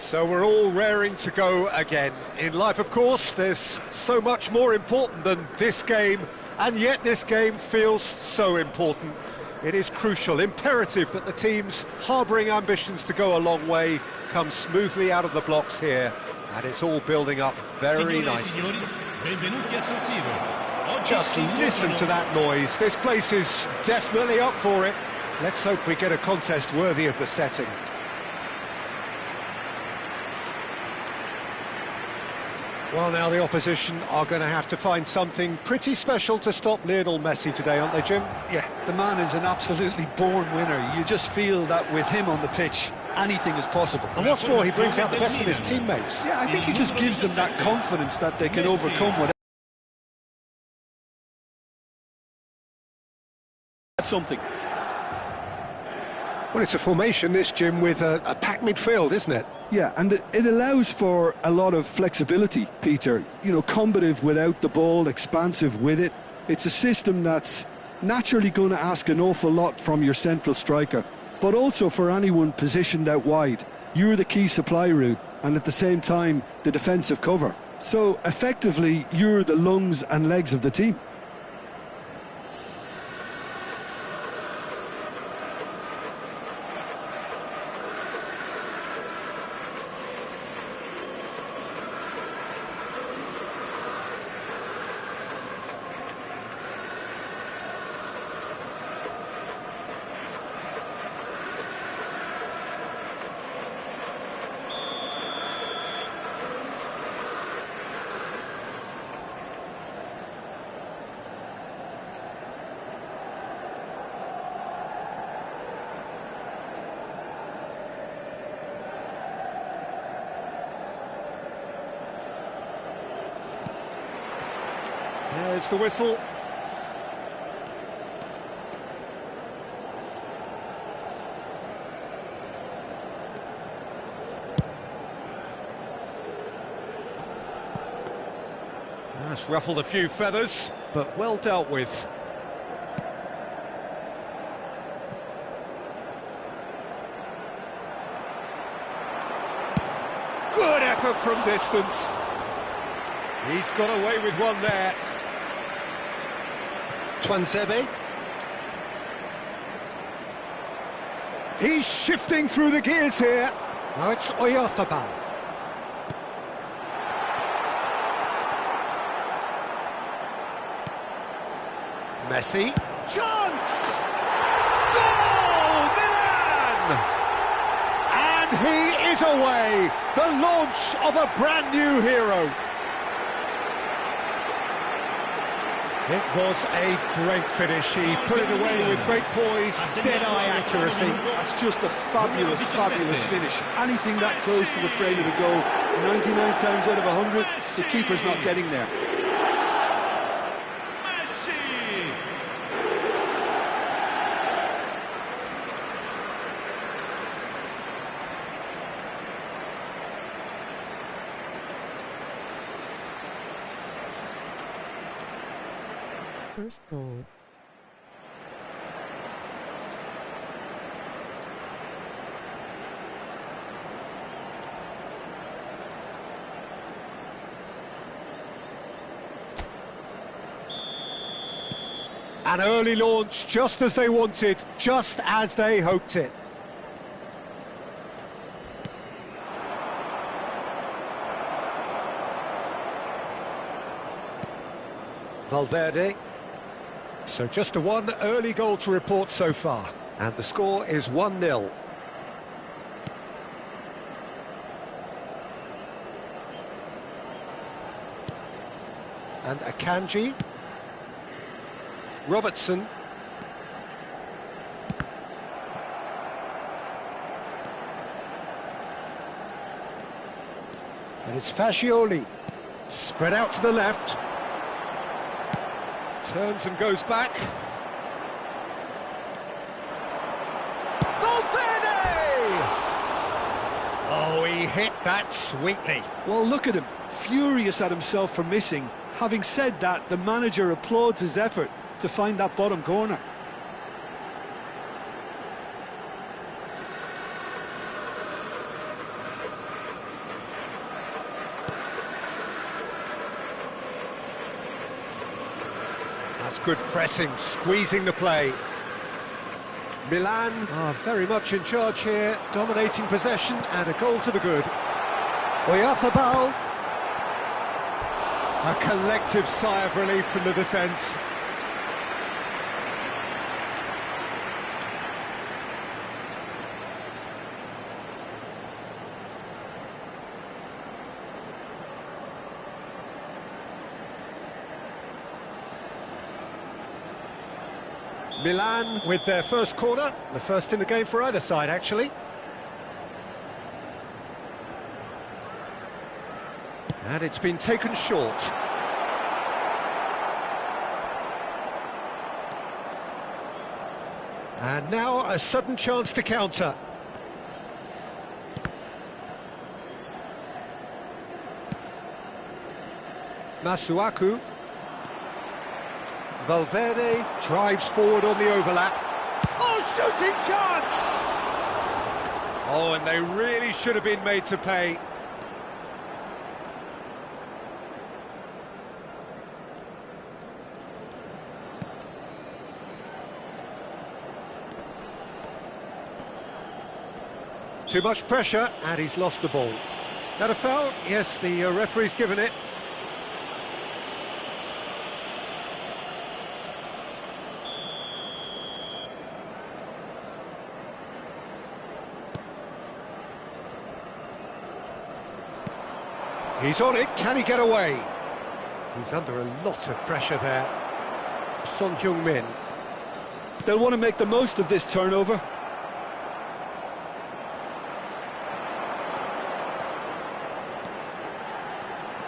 So we're all raring to go again. In life, of course, there's so much more important than this game, and yet this game feels so important. It is crucial, imperative that the teams harbouring ambitions to go a long way come smoothly out of the blocks here, and it's all building up very nicely. Just listen to that noise. This place is definitely up for it. Let's hope we get a contest worthy of the setting. Well, now the opposition are going to have to find something pretty special to stop Lionel Messi today, aren't they, Jim? Yeah, the man is an absolutely born winner. You just feel that with him on the pitch, anything is possible. And what's more, he brings out the best of his teammates. Yeah, I think he just gives them that confidence that they can overcome whatever. That's something. Well, it's a formation, this, Jim, with a packed midfield, isn't it? Yeah, and it allows for a lot of flexibility, Peter. You know, combative without the ball, expansive with it. It's a system that's naturally going to ask an awful lot from your central striker, but also for anyone positioned out wide. You're the key supply route, and at the same time, the defensive cover. So, effectively, you're the lungs and legs of the team. There's the whistle. That's ruffled a few feathers, but well dealt with. Good effort from distance. He's got away with one there. Twansebe. He's shifting through the gears here. Now it's Oyarzabal. Messi. Chance! Goal! Milan! And he is away. The launch of a brand new hero. It was a great finish. He put it away with great poise, dead-eye accuracy. That's just a fabulous, fabulous finish. Anything that close to the frame of the goal, 99 times out of 100, the keeper's not getting there. First goal. An early launch, just as they wanted, just as they hoped it. Valverde. So just a one early goal to report so far, and the score is 1-0. And Akanji. Robertson. And it's Fascioli. Spread out to the left. Turns and goes back. Valverde! Oh, he hit that sweetly. Well, look at him, furious at himself for missing. Having said that, the manager applauds his effort to find that bottom corner. good pressing, squeezing the play. Milan are very much in charge here, dominating possession and a goal to the good. Oyarzabal. A collective sigh of relief from the defence. Milan with their first corner, the first in the game for either side, actually. And it's been taken short. And now a sudden chance to counter. Masuaku. Valverde drives forward on the overlap. Oh, shooting chance! Oh, and they really should have been made to pay. Too much pressure, and he's lost the ball. That a foul? Yes, the referee's given it. He's on it, can he get away? He's under a lot of pressure there. Son Heung-min. They'll want to make the most of this turnover.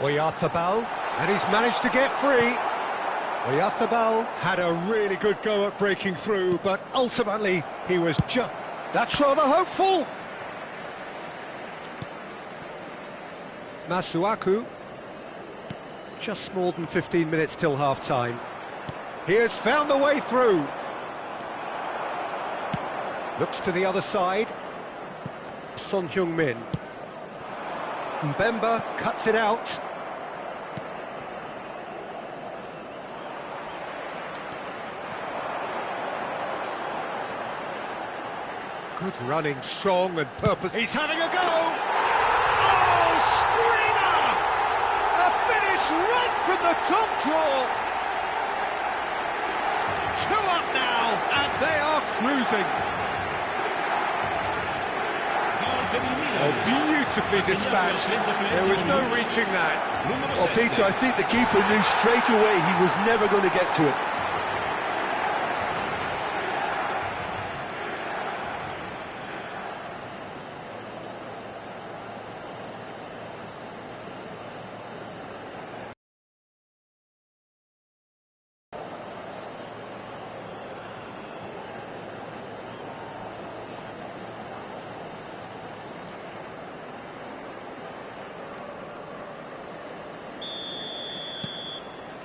Oyarzabal, and he's managed to get free. Oyarzabal had a really good go at breaking through, but ultimately he was just... That's rather hopeful! Masuaku. Just more than 15 minutes till half-time. He has found the way through. Looks to the other side. Son Heung-min. Mbemba cuts it out. Good running, strong and purpose. He's having a go! Oh, screamer! A finish right from the top draw. 2 up now, and they are cruising. Oh, beautifully dispatched. There was no reaching that. Well, Peter, I think the keeper knew straight away he was never going to get to it.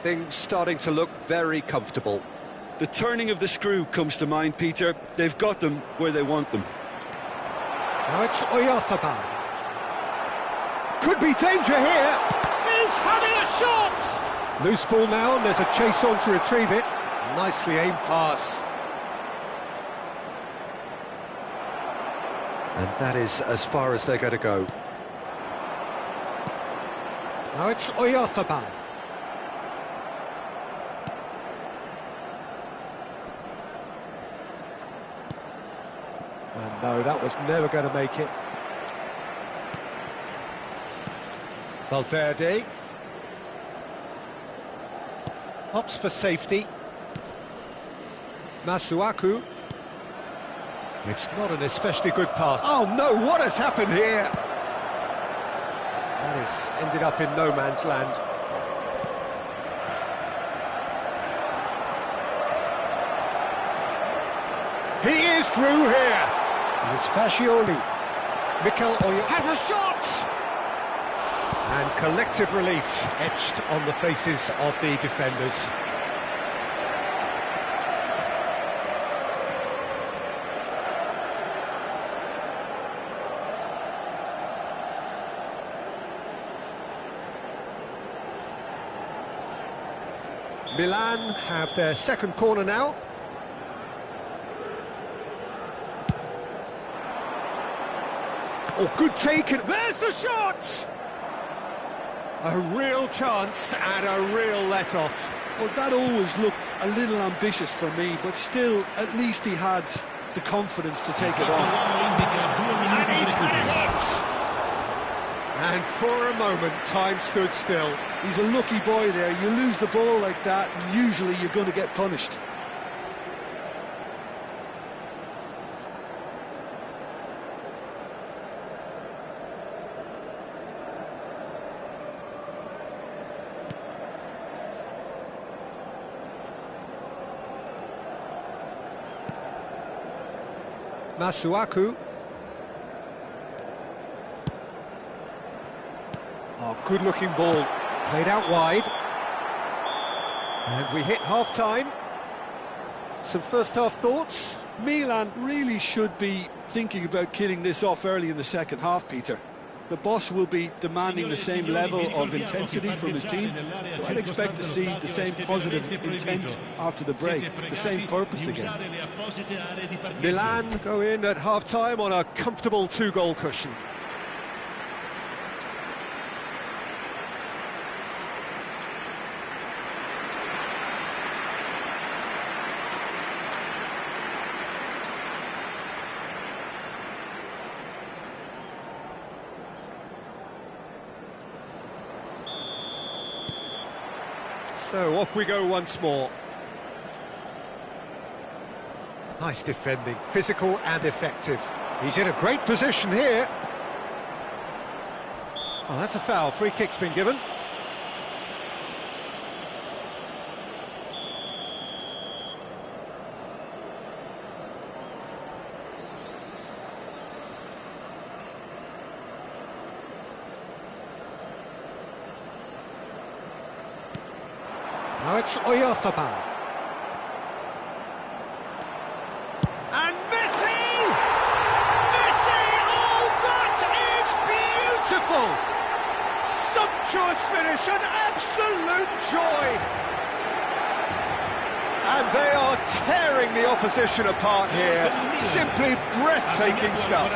Things starting to look very comfortable. The turning of the screw comes to mind, Peter. They've got them where they want them. Now it's Oyarzabal. Could be danger here. He's having a shot! Loose ball now, and there's a chase on to retrieve it. Nicely aimed pass. And that is as far as they're going to go. Now it's Oyarzabal. And no, that was never going to make it. Valverde. Opts for safety. Masuaku. It's not an especially good pass. Oh no, what has happened here? That has ended up in no man's land. He is through here. And it's Fascioli. Mikel Oyo has a shot! And collective relief etched on the faces of the defenders. Milan have their second corner now. Oh, good take, and there's the shot! A real chance and a real let-off. Well, that always looked a little ambitious for me, but still, at least he had the confidence to take it on. And he's had it hit! And for a moment, time stood still. He's a lucky boy there. You lose the ball like that, and usually you're going to get punished. Masuaku. Oh, good-looking ball. Played out wide. And we hit half-time. Some first-half thoughts? Milan really should be thinking about killing this off early in the second half, Peter. The boss will be demanding the same level of intensity from his team, so I'd expect to see the same positive intent after the break, the same purpose again. Milan go in at half-time on a comfortable 2-goal cushion. So off we go once more. Nice defending, physical and effective. He's in a great position here. Oh, that's a foul. Free kick's been given. Now it's Oyarzabal. And Messi! Messi! Oh, that is beautiful! Sumptuous finish, an absolute joy! And they are tearing the opposition apart here. Simply breathtaking stuff.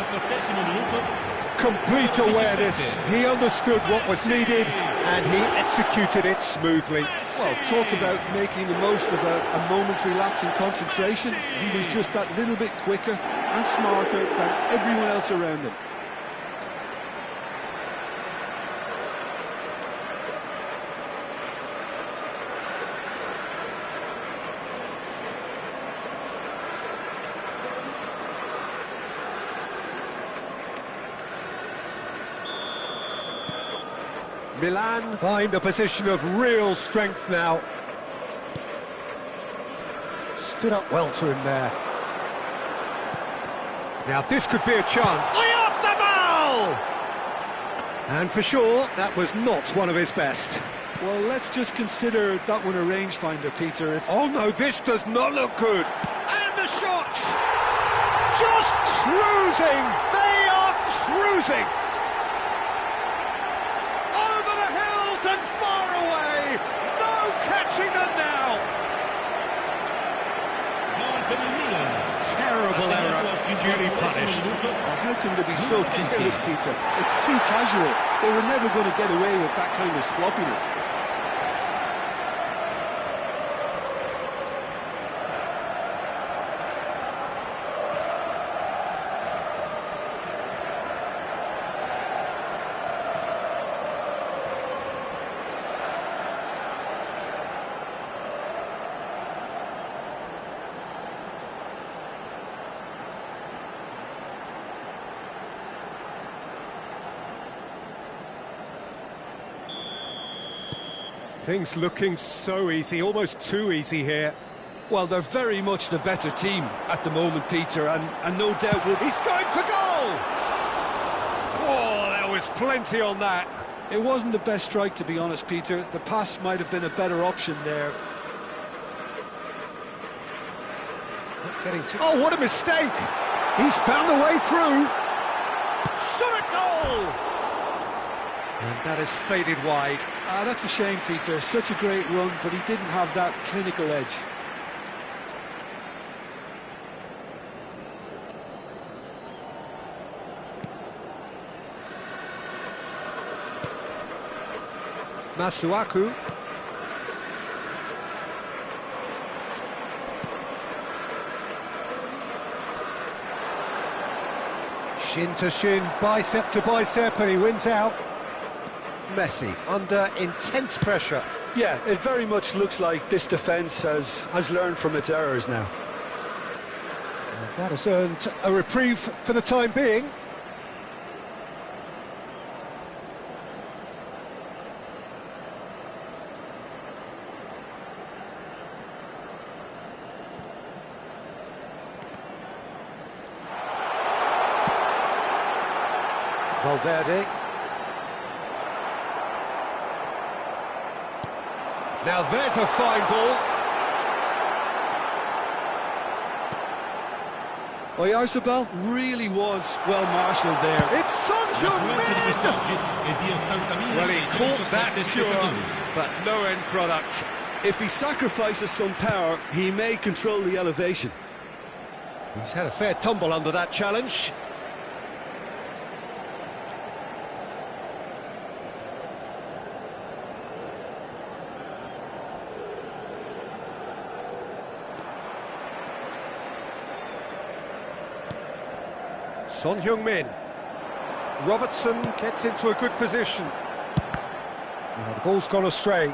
Complete awareness. He understood what was needed and he executed it smoothly. Well, talk about making the most of a momentary lapse in concentration. He was just that little bit quicker and smarter than everyone else around him. Milan find a position of real strength now. Stood up well to him there. Now this could be a chance. Oyarzabal! And for sure, that was not one of his best. Well, let's just consider that one a rangefinder, Peter. Oh no, this does not look good. And the shots! Just cruising! They are cruising! And far away, no catching them now. Terrible error, duly punished. How can they be so careless, Peter? It's too casual. They were never going to get away with that kind of sloppiness. Things looking so easy, almost too easy here. Well, they're very much the better team at the moment, Peter, and no doubt will... He's going for goal! Oh, there was plenty on that. It wasn't the best strike, to be honest, Peter. The pass might have been a better option there. Oh, what a mistake! He's found the way through. Shot a goal! And that is faded wide. That's a shame, Peter. Such a great run, but he didn't have that clinical edge. Masuaku. Shin to shin, bicep to bicep, and he wins out. Messi under intense pressure. Yeah, it very much looks like this defence has learned from its errors now. And that has earned a reprieve for the time being. Valverde. Now there's a fine ball. Oyarzabal really was well marshalled there. It's Son Heung-min! Well, he caught that pure, but no end product. If he sacrifices some power, he may control the elevation. He's had a fair tumble under that challenge. Son Heung-min. Robertson gets into a good position. Now the ball's gone astray.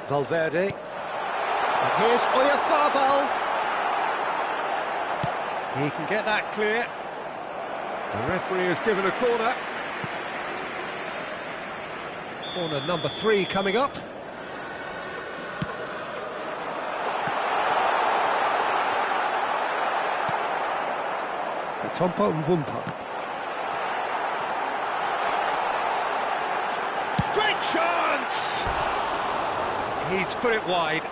Valverde. And here's Oyarzabal. He can get that clear. The referee has given a corner. Corner number 3 coming up. Tompa Mvumpa. Great chance! He's put it wide.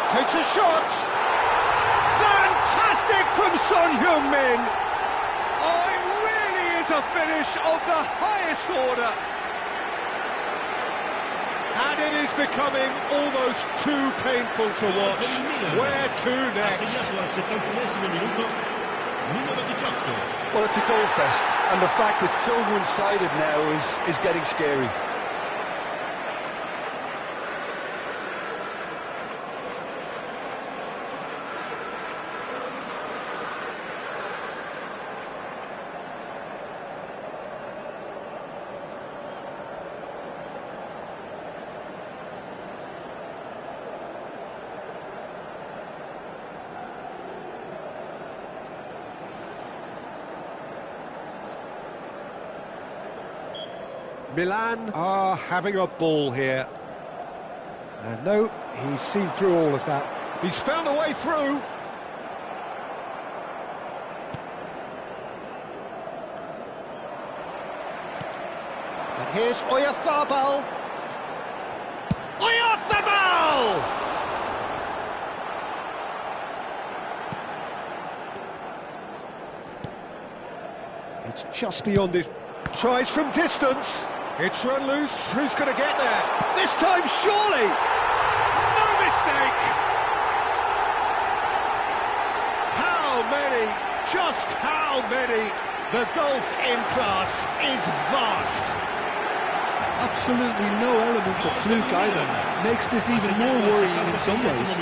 Takes a shot. Fantastic from Son Heung-min. Oh, it really is a finish of the highest order. And it is becoming almost too painful to watch. Where to next? Well, it's a goal fest, and the fact it's so one-sided now is getting scary. Milan are having a ball here. And no, he's seen through all of that. He's found a way through. And here's Oyarzabal. Oyarzabal! It's just beyond it. Tries from distance. It's run loose. Who's going to get there? This time, surely! No mistake! How many? Just how many? The gulf in class is vast. Absolutely no element of fluke either. Makes this even more worrying in some ways.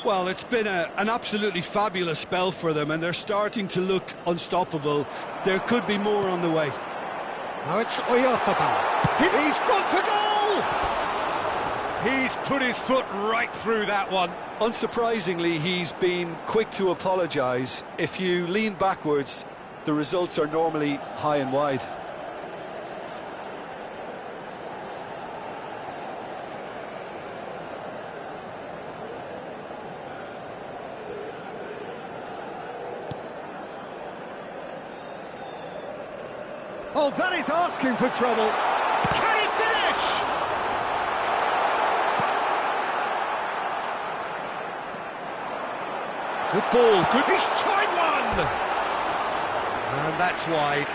Well, it's been an absolutely fabulous spell for them, and they're starting to look unstoppable. There could be more on the way. Now it's Oyarzabal. He's gone for goal! He's put his foot right through that one. Unsurprisingly, he's been quick to apologise. If you lean backwards, the results are normally high and wide. Oh, that is asking for trouble. Can he finish? Good ball, good. He's tried one! And that's wide.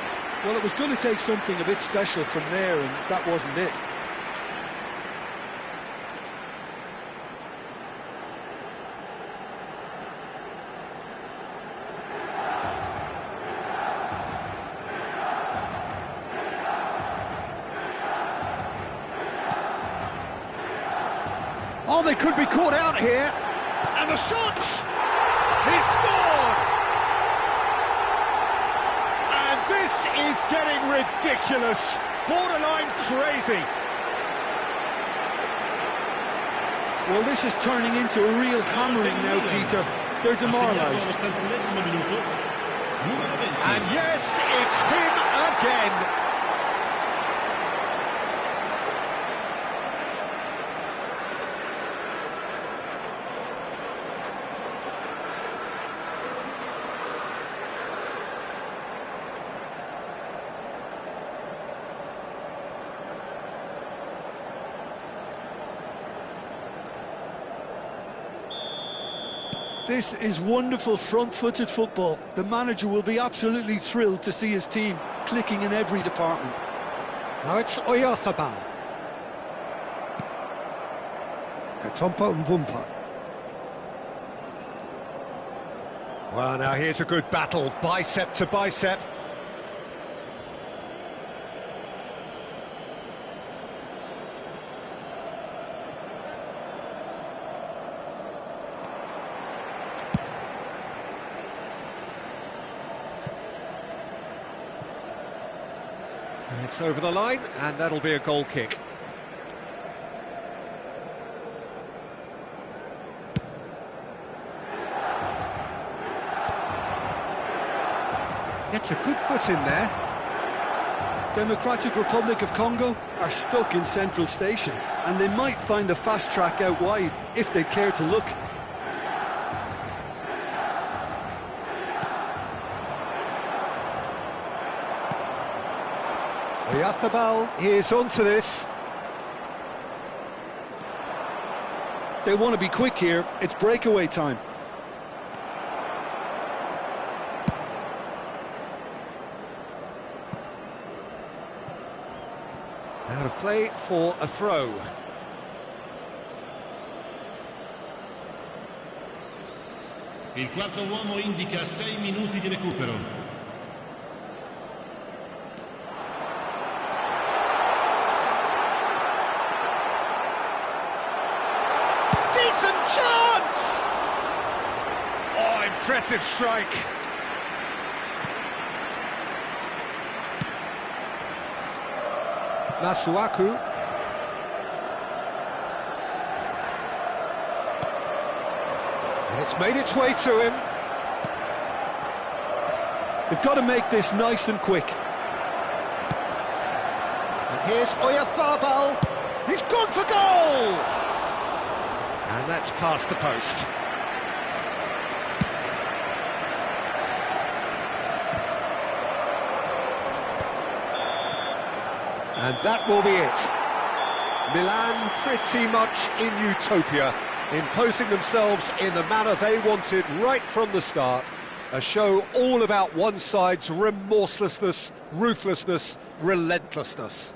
Well, it was going to take something a bit special from there, and that wasn't it. Oh, they could be caught out here. And the shots! He scored! And this is getting ridiculous. Borderline crazy. Well, this is turning into a real hammering now, Peter. They're demoralised. And yes, it's him again. This is wonderful front-footed football. The manager will be absolutely thrilled to see his team clicking in every department. Now it's Oyarzabal. Katompa and Vumpa. Well, now here's a good battle, bicep to bicep. It's over the line, and that'll be a goal kick. Gets a good foot in there. Democratic Republic of Congo are stuck in Central Station, and they might find the fast track out wide if they care to look. Oyarzabal is onto this. They want to be quick here. It's breakaway time. Out of play for a throw. Il quarto uomo indica 6 minuti di recupero. Chance! Oh, impressive strike. Masuaku. And it's made its way to him. They've got to make this nice and quick. And here's Oyarzabal. He's gone for goal! And that's past the post. And that will be it. Milan pretty much in utopia, imposing themselves in the manner they wanted right from the start. A show all about one side's remorselessness, ruthlessness, relentlessness.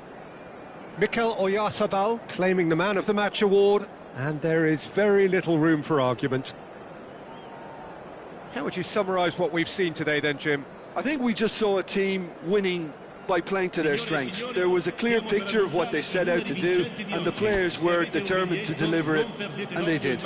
Mikel Oyarzabal claiming the Man of the Match award, and there is very little room for argument. How would you summarise what we've seen today then, Jim? I think we just saw a team winning by playing to their strengths. There was a clear picture of what they set out to do, and the players were determined to deliver it, and they did.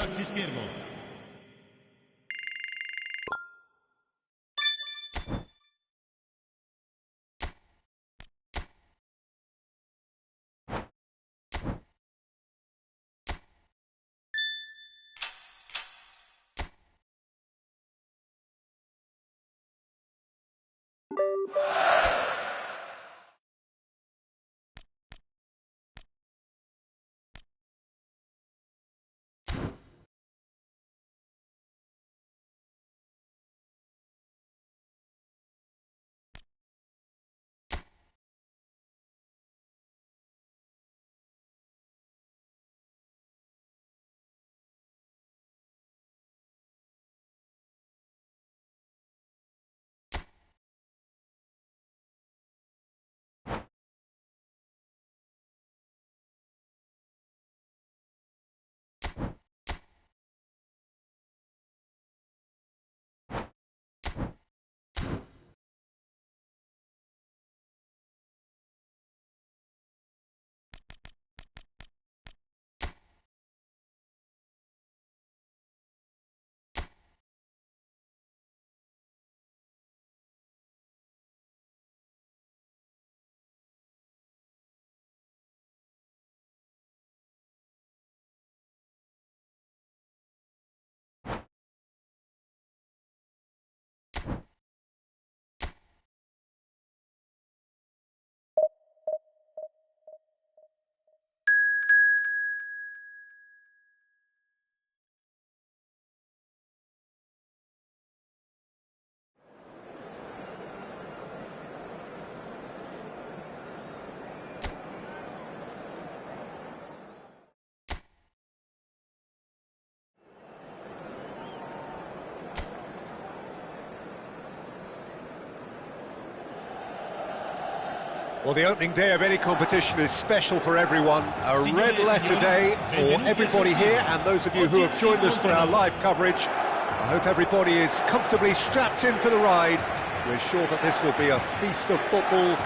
Well, the opening day of any competition is special for everyone. A red letter day for everybody here, and those of you who have joined us for our live coverage. I hope everybody is comfortably strapped in for the ride. We're sure that this will be a feast of football,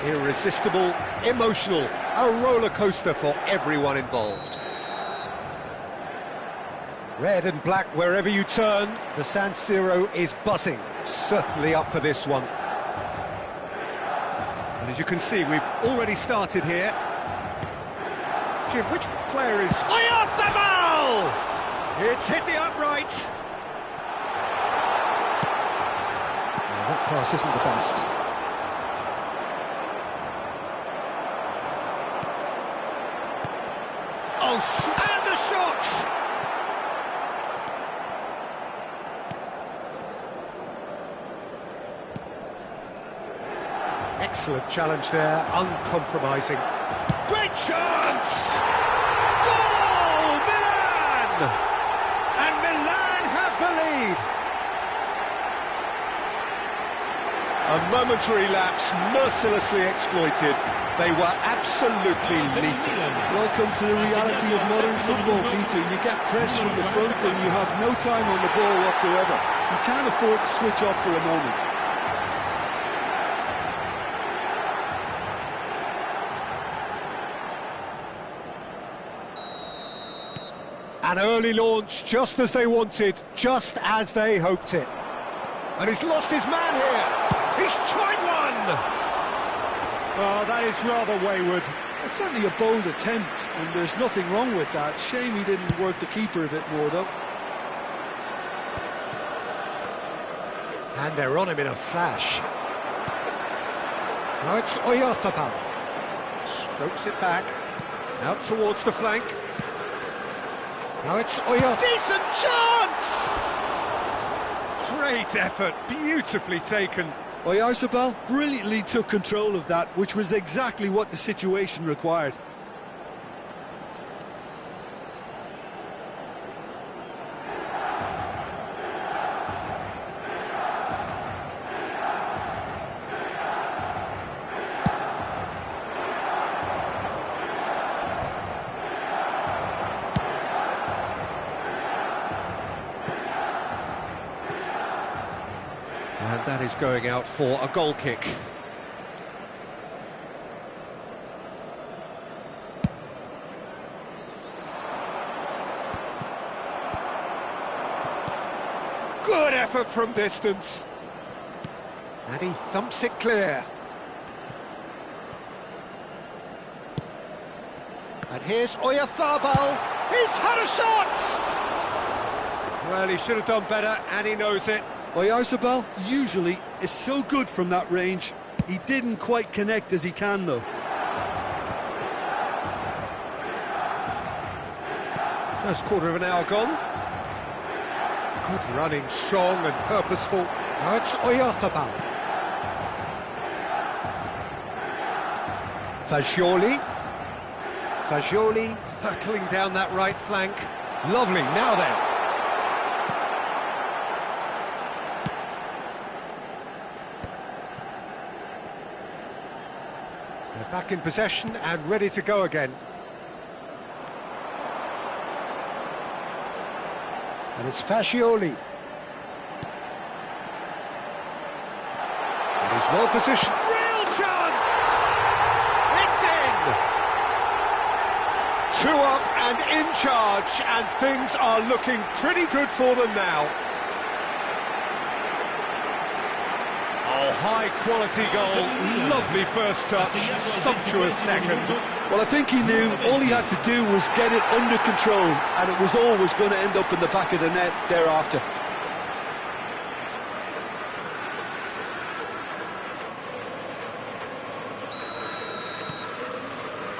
irresistible, emotional, a roller coaster for everyone involved. Red and black wherever you turn, the San Siro is buzzing. Certainly up for this one. And as you can see, we've already started here. Jim, which player is... Oyarzabal! It's hit the upright. Oh, that pass isn't the best. Oh, and the shot! Excellent challenge there, uncompromising. Great chance! Goal! Milan! And Milan have the lead. A momentary lapse, mercilessly exploited. They were absolutely lethal. Welcome to the reality of modern football, Peter. You get pressed from the front and you have no time on the ball whatsoever. You can't afford to switch off for a moment. An early launch, just as they wanted, just as they hoped it. And he's lost his man here. He's tried one. Oh, that is rather wayward. It's certainly a bold attempt, and there's nothing wrong with that. Shame he didn't work the keeper a bit more, though. And they're on him in a flash. Now it's Oyarzabal. Strokes it back. Out towards the flank. Now it's Oyarzabal. Decent chance! Great effort, beautifully taken. Oyarzabal brilliantly took control of that, which was exactly what the situation required. And that is going out for a goal kick. Good effort from distance. And he thumps it clear. And here's Oyarzabal. He's had a shot! Well, he should have done better, and he knows it. Oyarzabal usually is so good from that range. He didn't quite connect as he can, though. First quarter of an hour gone. Good running, strong and purposeful. Now it's Oyarzabal. Fagioli hurtling down that right flank. Lovely, now then. They're back in possession and ready to go again. And it's Fagioli. And he's well positioned. Real chance! It's in! 2 up and in charge, and things are looking pretty good for them now. Oh, high-quality goal, lovely first touch, sumptuous second. Well, I think he knew all he had to do was get it under control, and it was always going to end up in the back of the net thereafter.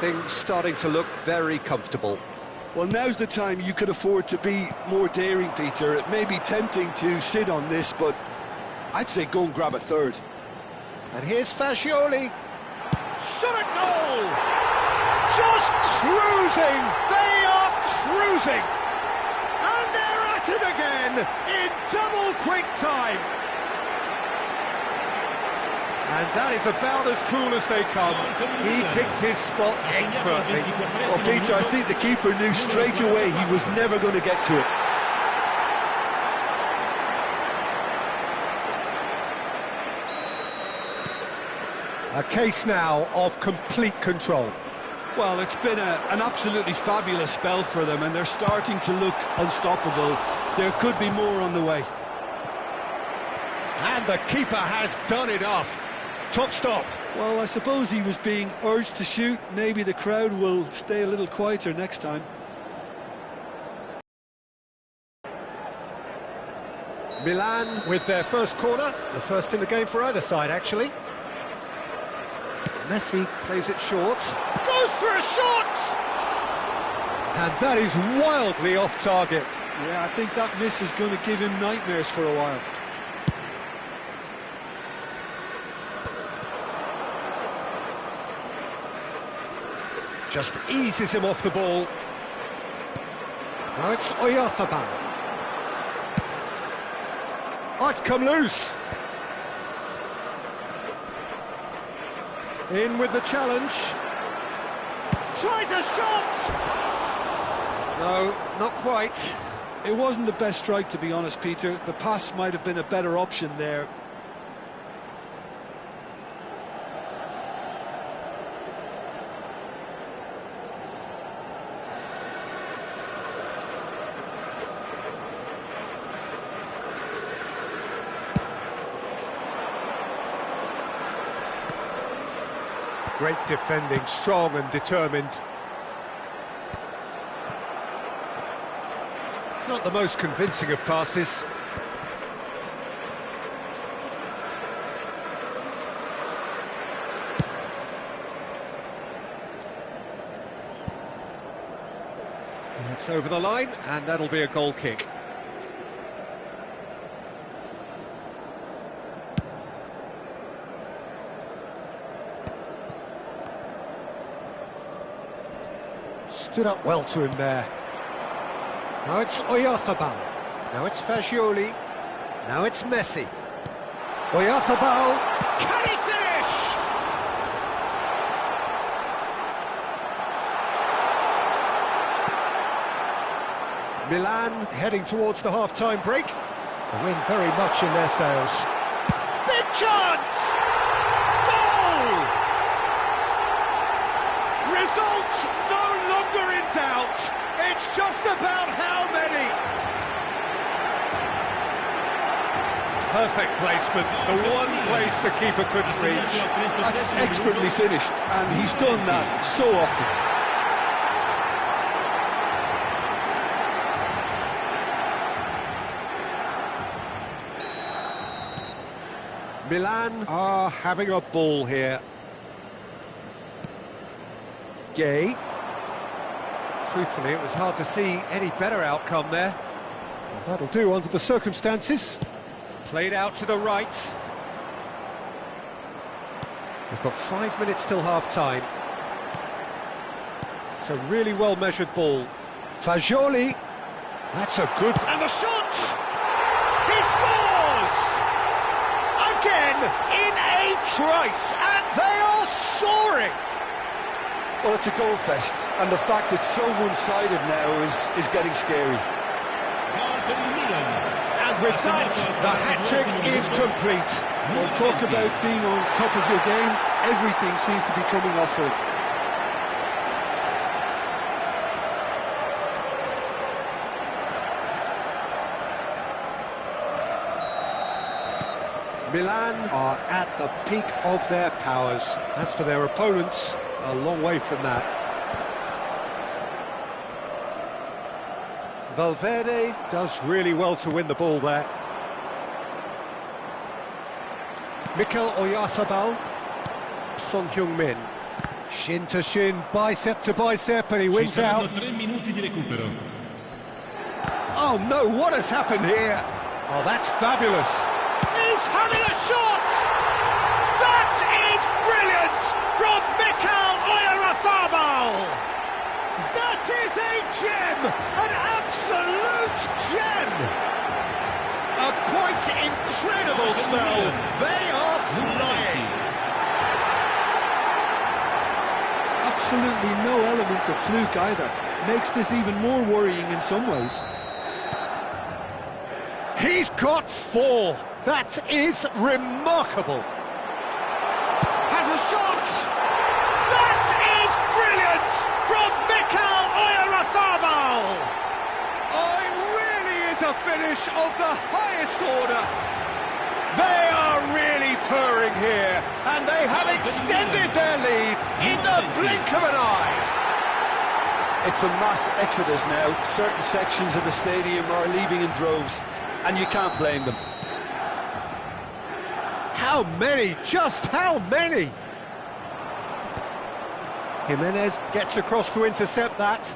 Things starting to look very comfortable. Well, now's the time you could afford to be more daring, Peter. It may be tempting to sit on this, but I'd say go and grab a third. And here's Fagioli. Shot at goal! Just cruising! They are cruising! And they're at it again in double quick time! And that is about as cool as they come. He picked his spot expertly. Well, Peter, I think the keeper knew straight away he was never going to get to it. A case now of complete control. Well, it's been an absolutely fabulous spell for them, and they're starting to look unstoppable. There could be more on the way. And the keeper has done enough. Top stop. Well, I suppose he was being urged to shoot. Maybe the crowd will stay a little quieter next time. Milan with their first corner, the first in the game for either side, actually. Messi plays it short. Goes for a shot! And that is wildly off target. Yeah, I think that miss is going to give him nightmares for a while. Just eases him off the ball. Now it's Oyarzabal. Oh, it's come loose. In with the challenge. Tries a shot! No, not quite. It wasn't the best strike, to be honest, Peter. The pass might have been a better option there. Great defending, strong and determined. Not the most convincing of passes. That's over the line, and that'll be a goal kick. Stood up well to him there. Now it's Oyarzabal. Now it's Fagioli. Now it's Messi. Oyarzabal. Can he finish? Milan heading towards the half-time break. The wind very much in their sails. Big chance! Goal! Results no longer in doubt. It's just about how many. Perfect placement, the one place the keeper couldn't reach. That's expertly finished, and he's done that so often. Milan are having a ball here. Gay. Truthfully, it was hard to see any better outcome there. Well, that'll do under the circumstances. Played out to the right. We've got 5 minutes till half-time. It's a really well-measured ball. Fagioli. That's a good... And the shot! He scores! Again, in a trice, and they are soaring! Well, it's a goal fest, and the fact it's so one-sided now is getting scary. And with that, the hat-trick is complete. Well, talk about being on top of your game. Everything seems to be coming off for him. Milan are at the peak of their powers. As for their opponents, a long way from that. Valverde does really well to win the ball there. Mikel Oyarzabal. Son Heung-min. Shin to shin, bicep to bicep, and he wins out. 3 minuti di recupero. Oh no, what has happened here? Oh, that's fabulous. He's having a shot! That is brilliant from Mikel Oyarzabal! That is a gem! An absolute gem! A quite incredible spell. They are flying. absolutely no element of fluke either. Makes this even more worrying in some ways. He's got 4. That is remarkable. Has a shot. That is brilliant from Mikel Oyarzabal. Oh, it really is a finish of the highest order. They are really purring here, and they have extended their lead in the blink of an eye. It's a mass exodus now. Certain sections of the stadium are leaving in droves, and you can't blame them. How many? Just how many? Jimenez gets across to intercept that.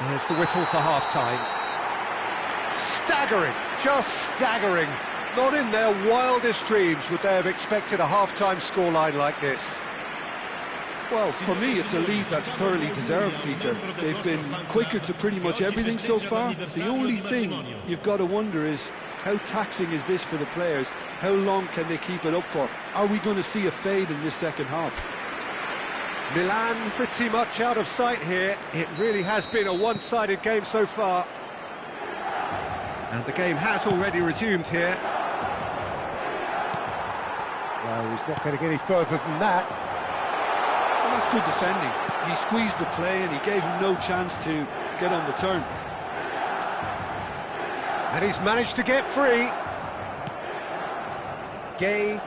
Here's the whistle for half-time. Staggering, just staggering. Not in their wildest dreams would they have expected a half-time scoreline like this. Well, for me, it's a lead that's thoroughly deserved, Peter. They've been quicker to pretty much everything so far. The only thing you've got to wonder is, how taxing is this for the players? How long can they keep it up for? Are we going to see a fade in this second half? Milan pretty much out of sight here. It really has been a one-sided game so far. And the game has already resumed here. Well, he's not getting any further than that. Well, that's good defending. He squeezed the play and he gave him no chance to get on the turn. And he's managed to get free. Gay.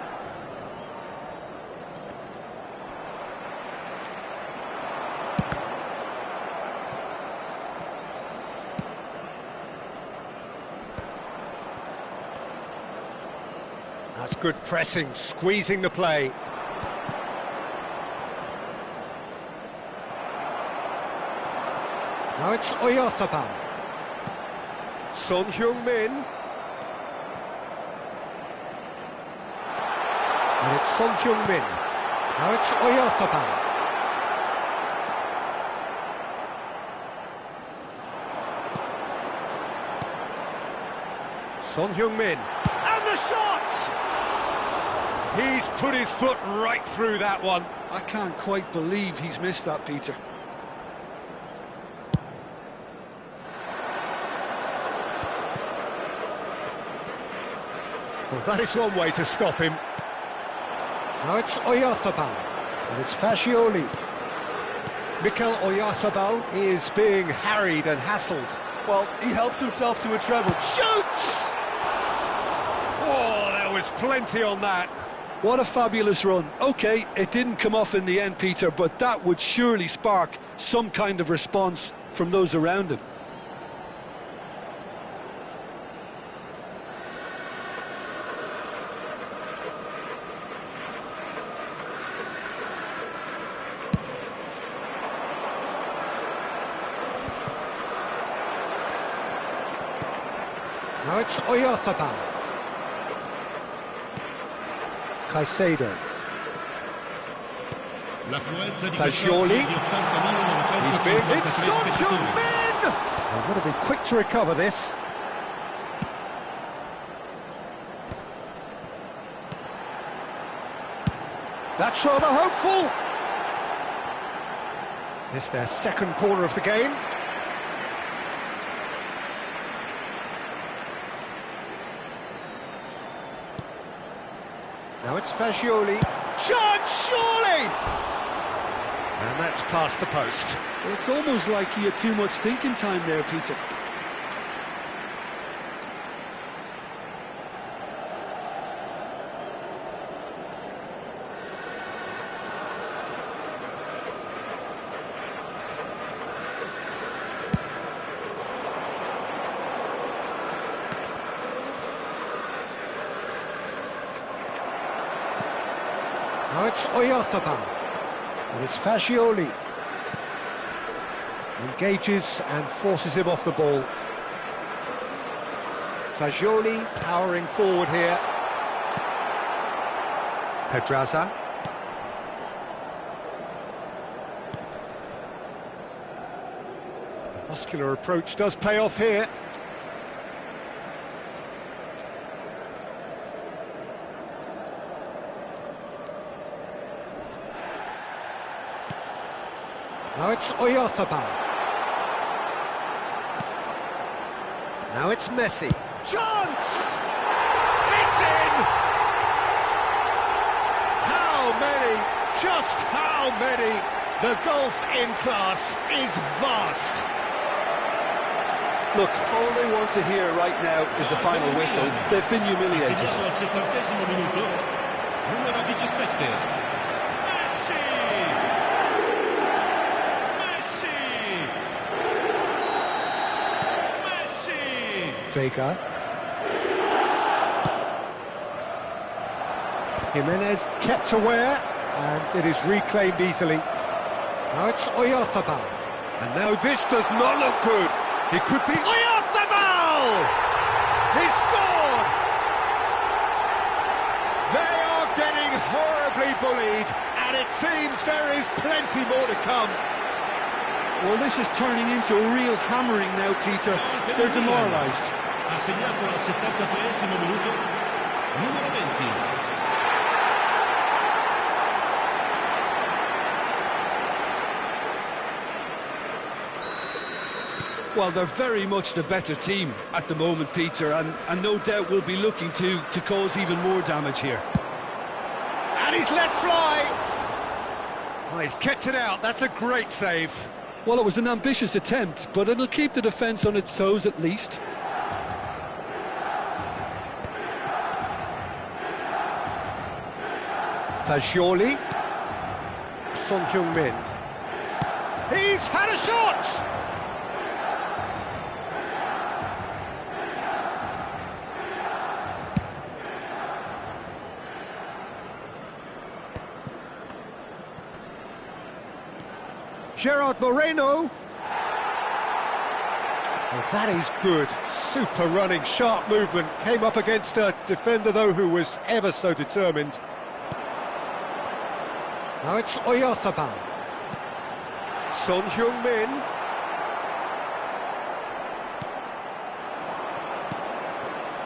That's good pressing, squeezing the play. Now it's Oyarzabal. Son Heung-min. And it's Son Heung-min. Now it's Oyarzabal. Son Heung-min. And the shot! He's put his foot right through that one. I can't quite believe he's missed that, Peter. Well, that is one way to stop him. Now it's Oyarzabal, and it's Fascioli. Mikel Oyarzabal is being harried and hassled. Well, he helps himself to a treble. Shoots! Oh, there was plenty on that. What a fabulous run. OK, it didn't come off in the end, Peter, but that would surely spark some kind of response from those around him. Now it's Oyarzabal. Caicedo. Fascioli. He's been... It's Son Heung-min! They've got to be quick to recover this. That's rather hopeful. It's their second corner of the game. Now it's Fascioli. Shot, surely! And that's past the post. It's almost like he had too much thinking time there, Peter. Now it's Oyarzabal, and it's Fascioli. Engages and forces him off the ball. Fascioli powering forward here. Pedraza. The muscular approach does pay off here. Now it's Oyarzabal. Now it's Messi. Chance! It's in! How many? Just how many? The gulf in class is vast. Look, all they want to hear right now is the final whistle. They've been humiliated. Segnato al 70° minuto, numero 17. Vega. Jimenez kept aware, and it is reclaimed easily. Now it's Oyarzabal. And now this does not look good. It could be Oyarzabal! He scored! They are getting horribly bullied, and it seems there is plenty more to come. Well, this is turning into a real hammering now, Peter. They're demoralised. Ha segnato al 73° minuto, numero 20. Well, they're very much the better team at the moment, Peter, and no doubt will be looking to cause even more damage here. And he's let fly! Oh, he's kept it out, that's a great save. Well, it was an ambitious attempt, but it'll keep the defence on its toes at least. Fagioli. Son Heung-min. He's had a shot! Gerard Moreno. Oh, that is good. Super running, sharp movement. Came up against a defender, though, who was ever so determined. Now it's Oyarzabal. Son Heung-min.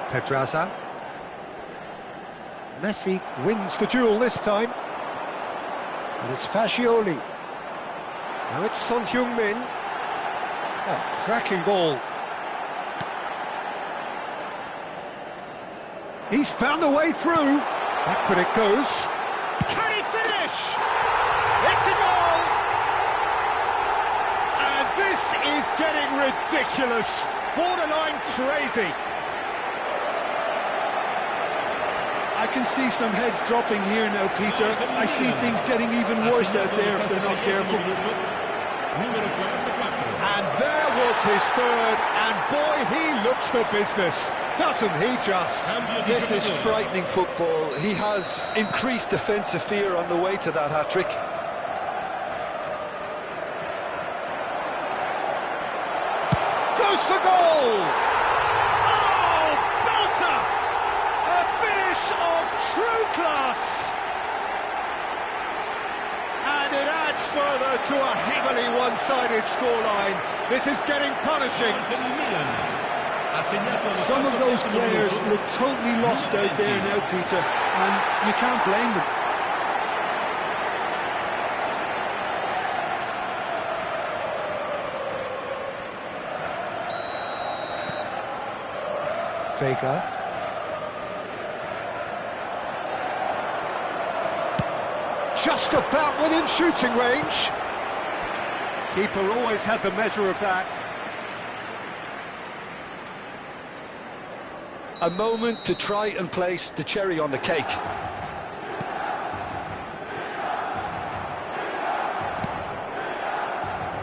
Pedraza. Messi wins the duel this time. And it's Fagioli. Now it's Son Heung-min. Oh, cracking ball. He's found a way through. Backward it goes. Can he finish? It's a goal! And this is getting ridiculous. Borderline crazy. I can see some heads dropping here now, Peter. I see things getting even worse out there if they're not careful. And there was his third, and boy, he looks the business, doesn't he just? This is frightening football. He has increased defensive fear on the way to that hat-trick. Goes for goal! Oh, belter! A finish of true class! And it adds further to a heavily one-sided scoreline. This is getting punishing. Some of those players look totally lost out there now, Peter, and you can't blame them. Vega. Just about within shooting range. Keeper always had the measure of that. A moment to try and place the cherry on the cake.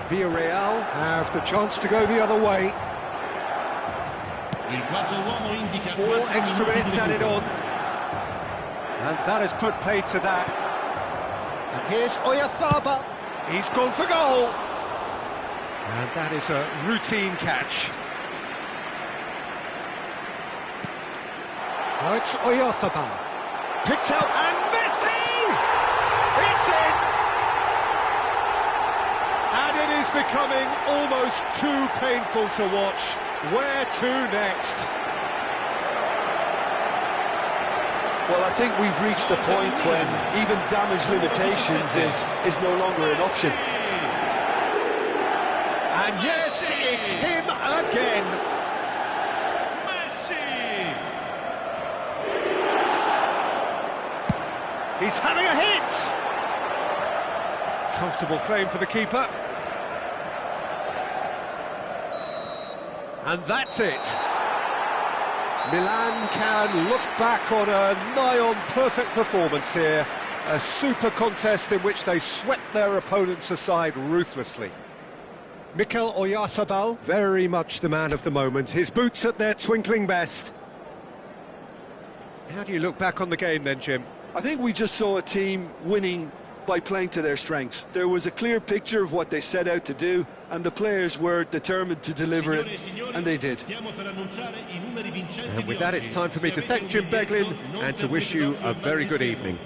Villarreal have the chance to go the other way. 4 extra minutes added on. And that has put paid to that. And here's Oyarzabal. He's gone for goal. And that is a routine catch. Now it's Oyarzabal. Picked out, and Messi! It's in! And it is becoming almost too painful to watch. Where to next? Well, I think we've reached the point when even damage limitations is no longer an option. And yes, it's him again. Messi! He's having a hit. Comfortable claim for the keeper. And that's it. Milan can look back on a nigh-on perfect performance here. A super contest in which they swept their opponents aside ruthlessly. Mikel Oyarzabal, very much the man of the moment. His boots at their twinkling best. How do you look back on the game then, Jim? I think we just saw a team winning by playing to their strengths. There was a clear picture of what they set out to do, and the players were determined to deliver it, and they did. And with that, it's time for me to thank Jim Beglin and to wish you a very good evening.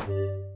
you